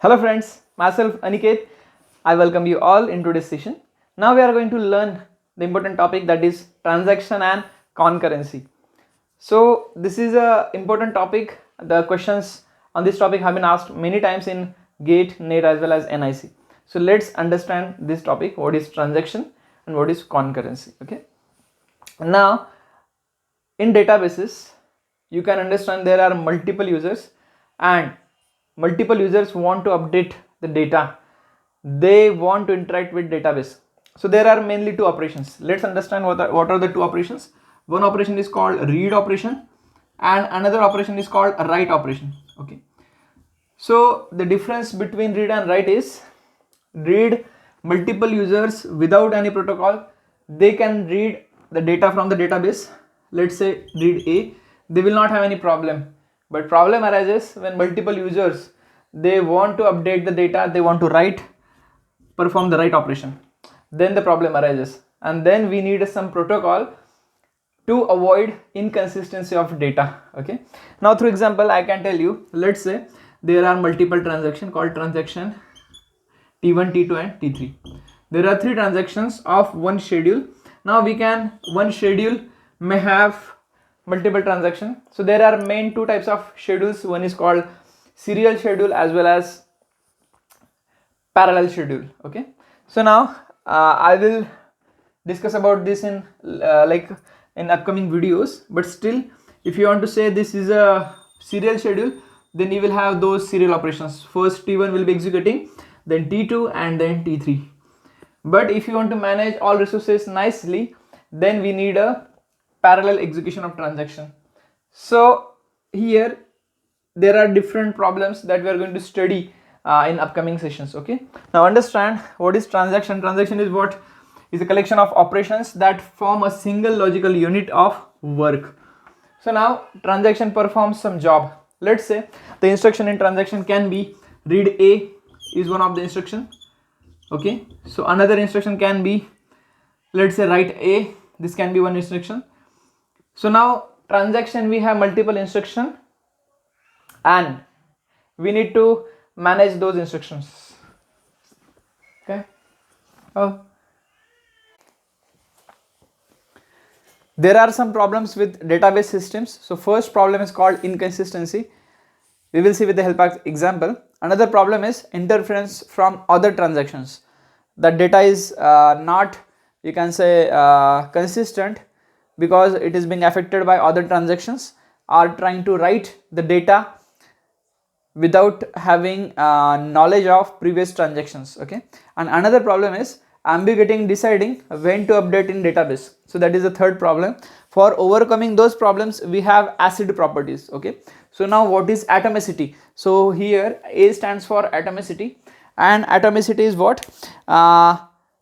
Hello friends, myself Aniket. I welcome you all in today's session. Now we are going to learn the important topic, that is transaction and concurrency. So this is a important topic. The questions on this topic have been asked many times in GATE, NET as well as NIC. So let's understand this topic, what is transaction and what is concurrency. Okay. Now in databases you can understand there are multiple users and multiple users want to update the data. They want to interact with database. So there are mainly two operations. Let's understand what are the two operations. One operation is called read operation and another operation is called write operation. Okay. So the difference between read and write is, read, multiple users without any protocol, they can read the data from the database. Let's say read A, they will not have any problem. But problem arises when multiple users, they want to update the data, they want to perform the write operation. Then the problem arises, and then we need some protocol to avoid inconsistency of data. Okay. Now through example I can tell you, let's say there are multiple transactions called transaction T1, T2 and T3. There are three transactions of one schedule. Now one schedule may have multiple transactions. So there are main two types of schedules. One is called serial schedule as well as parallel schedule. Okay. So now I will discuss about this in upcoming videos, but still if you want to say this is a serial schedule, then you will have those serial operations. First T1 will be executing, then T2 and then T3. But if you want to manage all resources nicely, then we need a parallel execution of transaction. So here there are different problems that we are going to study in upcoming sessions. Okay. Now understand what is transaction. Transaction is what is a collection of operations that form a single logical unit of work. So now transaction performs some job. Let's say the instruction in transaction can be read A is one of the instruction. Okay. So another instruction can be, let's say, write A. This can be one instruction. So now transaction, we have multiple instruction and we need to manage those instructions. Okay. There are some problems with database systems. So first problem is called inconsistency. We will see with the help of example. Another problem is interference from other transactions. The data is not, you can say, consistent because it is being affected by other transactions or trying to write the data without having knowledge of previous transactions. Okay. And another problem is ambiguity in deciding when to update in database. So that is the third problem. For overcoming those problems, we have ACID properties. Okay. So now what is atomicity? So here A stands for atomicity, and atomicity is what?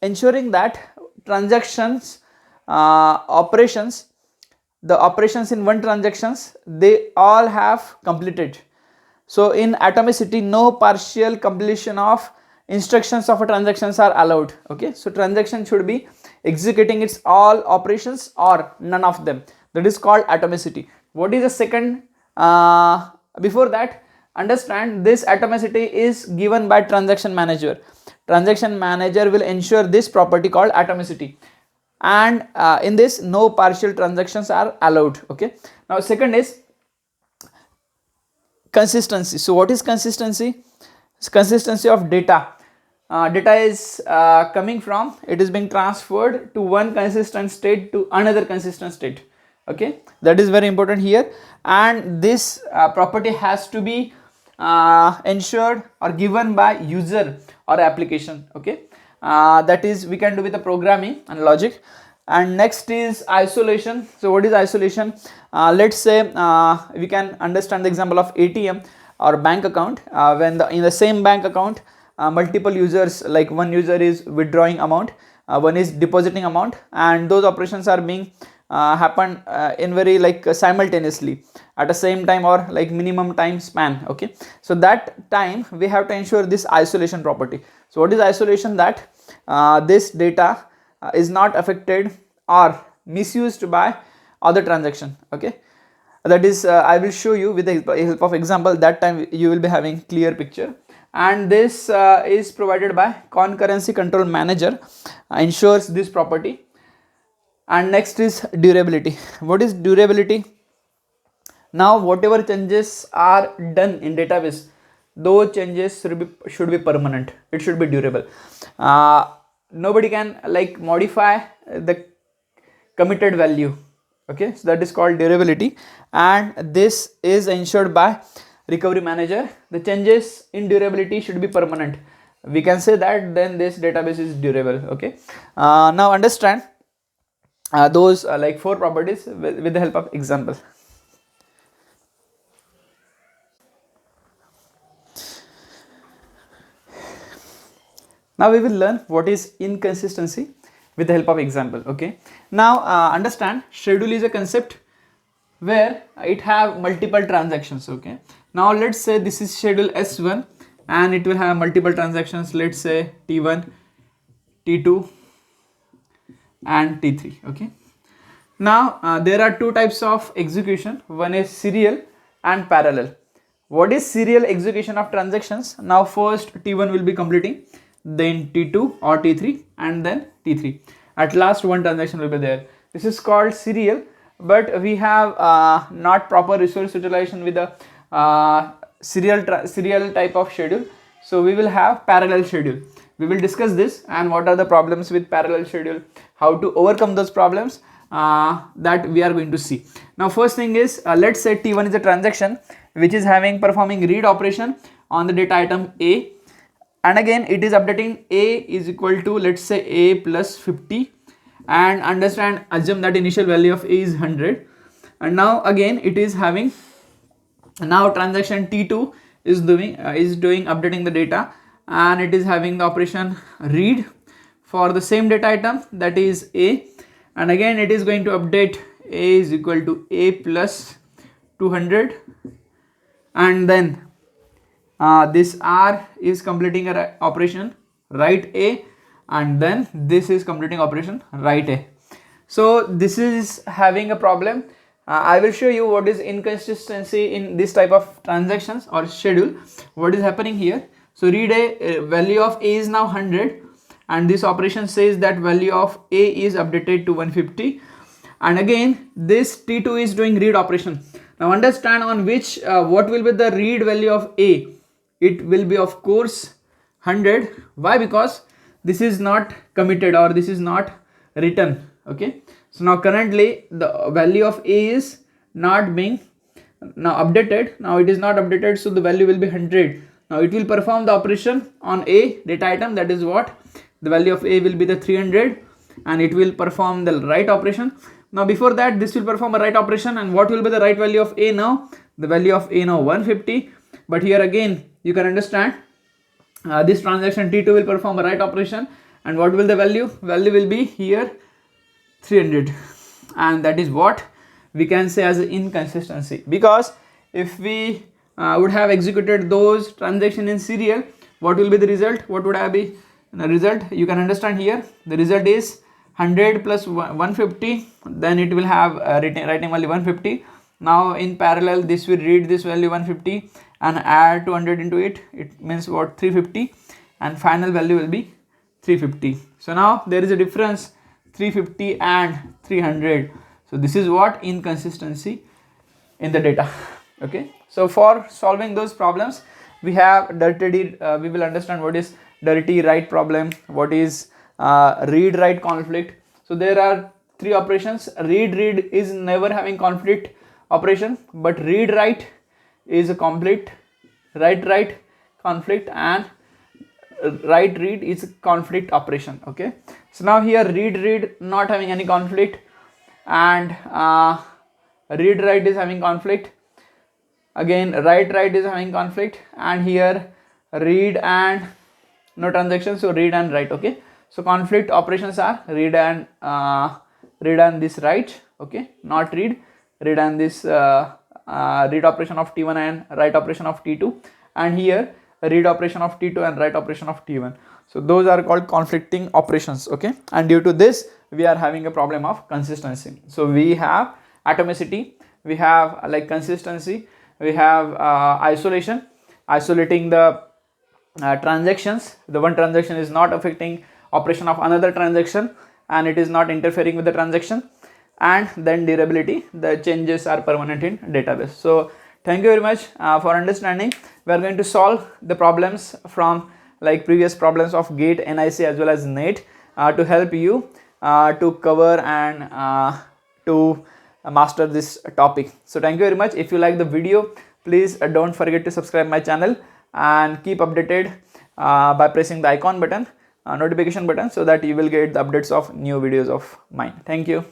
Ensuring that transactions, operations, the operations in one transactions, they all have completed. So in atomicity, no partial completion of instructions of a transactions are allowed. Okay. So transaction should be executing its all operations or none of them. That is called atomicity. What is the second? Before that, understand this atomicity is given by transaction manager. Transaction manager will ensure this property called atomicity, and in this no partial transactions are allowed. Okay. Now second is consistency. So what is consistency? It's consistency of data. Data is coming from, it is being transferred to one consistent state to another consistent state. Okay. That is very important here, and this property has to be ensured or given by user or application. Okay. That is we can do with the programming and logic. And next is isolation. So what is isolation? Let's say we can understand the example of ATM or bank account. When in the same bank account, multiple users, like one user is withdrawing amount, one is depositing amount, and those operations are being happen in very simultaneously at the same time or like minimum time span. Okay. So that time we have to ensure this isolation property. So what is isolation? That this data is not affected or misused by other transaction. Okay. That is I will show you with the help of example. That time you will be having clear picture. and this is provided by concurrency control manager, ensures this property. And next is durability. What is durability? Now whatever changes are done in database, those changes should be permanent, it should be durable. Nobody can like modify the committed value. Okay, so that is called durability, and this is ensured by recovery manager. The changes in durability should be permanent. We can say that then this database is durable. Okay, now understand those like 4 properties with the help of example. Now we will learn what is inconsistency with the help of example. Okay, now understand, schedule is a concept where it have multiple transactions. Okay, now let's say this is schedule S1 and it will have multiple transactions, let's say T1, T2 and T3. Okay, now there are 2 types of execution, one is serial and parallel. What is serial execution of transactions? Now first T1 will be completing, then T2 or T3 and then T3. At last one transaction will be there. This is called serial, but we have not proper resource utilization with the serial type of schedule. So we will have parallel schedule. We will discuss this and what are the problems with parallel schedule, how to overcome those problems, that we are going to see. Now first thing is, let's say T1 is a transaction which is performing read operation on the data item A, and again it is updating A is equal to, let's say, A plus 50, and assume that initial value of A is 100, and now again it is having, now transaction T2 is doing updating the data, and it is having the operation read for the same data item, that is A, and again it is going to update A is equal to A plus 200, and then this R is completing a operation write A, and then this is completing operation write A. So this is having a problem. I will show you what is inconsistency in this type of transactions or schedule. What is happening here? So read A, value of A is now 100, and this operation says that value of A is updated to 150, and again this T2 is doing read operation. Now understand on which what will be the read value of A. It will be of course 100. Why? Because this is not committed or this is not written. Okay, so now currently the value of A is not being now updated. Now it is not updated, so the value will be 100. Now it will perform the operation on A data item, that is what the value of A will be the 300, and it will perform the write operation. Now before that this will perform a write operation, and what will be the write value of A now? The value of A now 150, but here again you can understand this transaction T2 will perform a write operation, and what will the value? Value will be here 300, and that is what we can say as inconsistency. Because if we would have executed those transactions in serial, what will be the result? What would have been the result? You can understand here the result is 100 plus 150, then it will have writing value 150. Now in parallel this will read this value 150 and add 200 into it, it means what, 350, and final value will be 350. So now there is a difference 350 and 300. So this is what inconsistency in the data. Okay, so for solving those problems we have we will understand what is dirty write problem, what is read write conflict. So there are 3 operations. Read is never having conflict operation, but read write is a complete, write conflict, and write read is a conflict operation. Okay, so now here read not having any conflict, and read write is having conflict, again write is having conflict, and here read and no transaction, so read and write. Okay, so conflict operations are read and this write. Okay, not read and this read operation of T1 and write operation of T2, and here read operation of T2 and write operation of T1. So those are called conflicting operations. Okay, and due to this we are having a problem of consistency. So we have atomicity, we have like consistency, we have isolation, isolating the transactions, the one transaction is not affecting operation of another transaction and it is not interfering with the transaction. And then durability, the changes are permanent in database. So thank you very much for understanding. We are going to solve the problems from like previous problems of gate, NIC as well as NATE to help you to cover and to master this topic. So thank you very much. If you like the video, please don't forget to subscribe my channel and keep updated by pressing the icon button, notification button, so that you will get the updates of new videos of mine. Thank you.